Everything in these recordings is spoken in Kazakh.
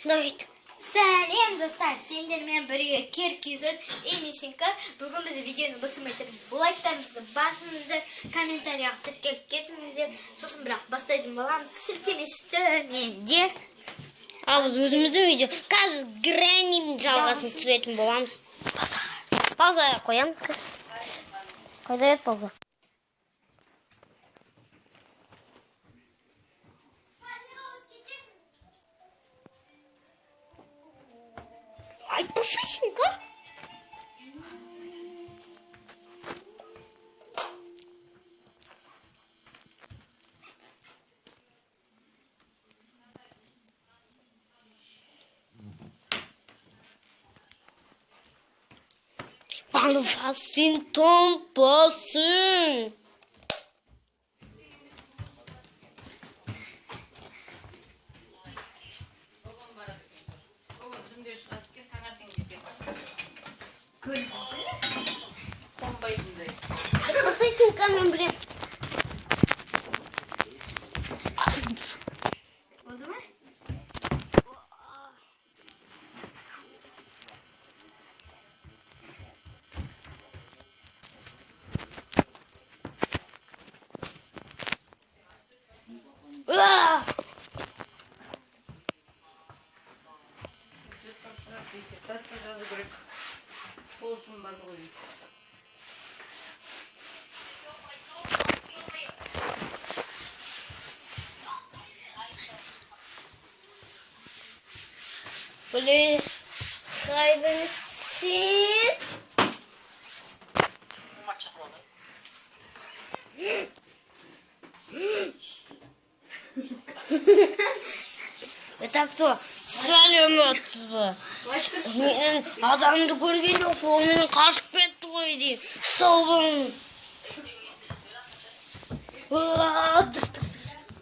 Давид. Сәлем достар, сендермен бірге Киркизон Емесенко. Бүгін біз видеоны басымайтырмыз. Лайктарыңызды басыңыздар, комментарий ақтыр келіп кетіңіздер. Сосын бірақ бастайтын боламыз. Сілтемесі төменде. Ал біз өзіміздің видео. Қазір Грэннидің жалғасын түсіретін боламыз. Пауза қоямыз қыз. Қайда еді пауза? Айтпасайсың-ка? Банфасың томпасың. Айтпасайсың-ка, мен білем. Oldu mu? Böyle kaybetsin. Так то сәлеметсіз. Мен адамды көрген жоқ, сол менен қашып кетті ғой деймін. Сау болыңыз.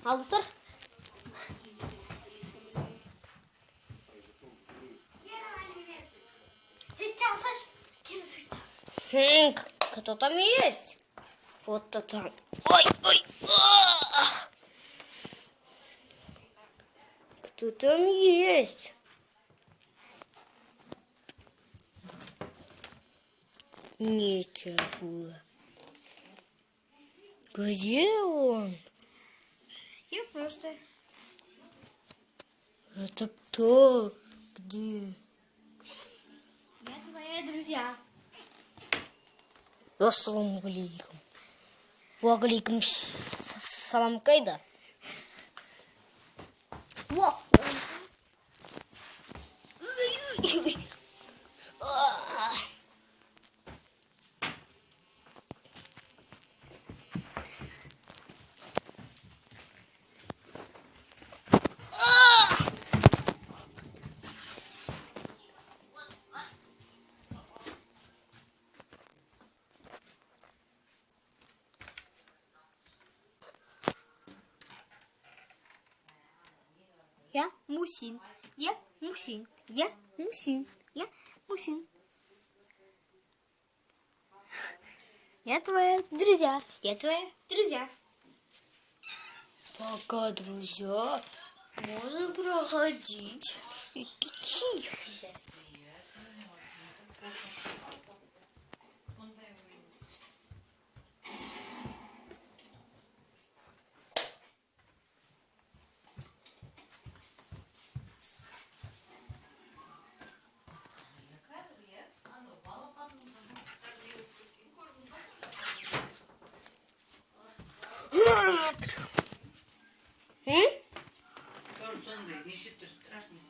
Алдыстар. Кто там есть? Вот-то там. Ой, ой. Кто там есть? Ничего. Где он? Я просто... Это кто? Где? Я твои друзья. Ассаламу алейкум. Уалейкум салам, кайда? Во! Я Мусин. Я Мусин. Я Мусин. Я Мусин. Я твои друзья. Я твои друзья. Пока, друзья. Можно проходить. Тихо.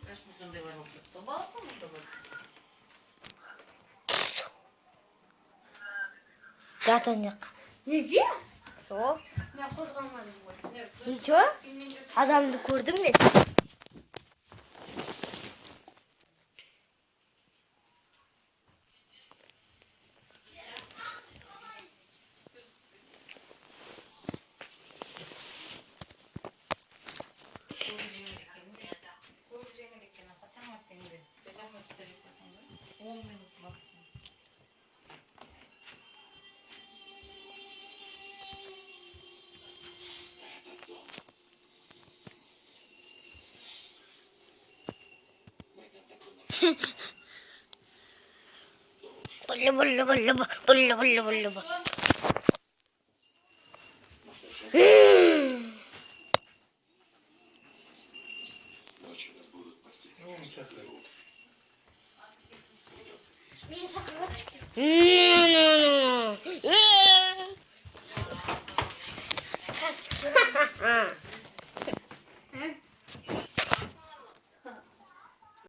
Страшный сондай бар болып кетті. Балапан мұнда бар. Жатан жақ. Неге? Сол. Мен қозғалмадым ғой. Ничего? Адамды көрдім мен. Булля. Мені шахротки. Ну.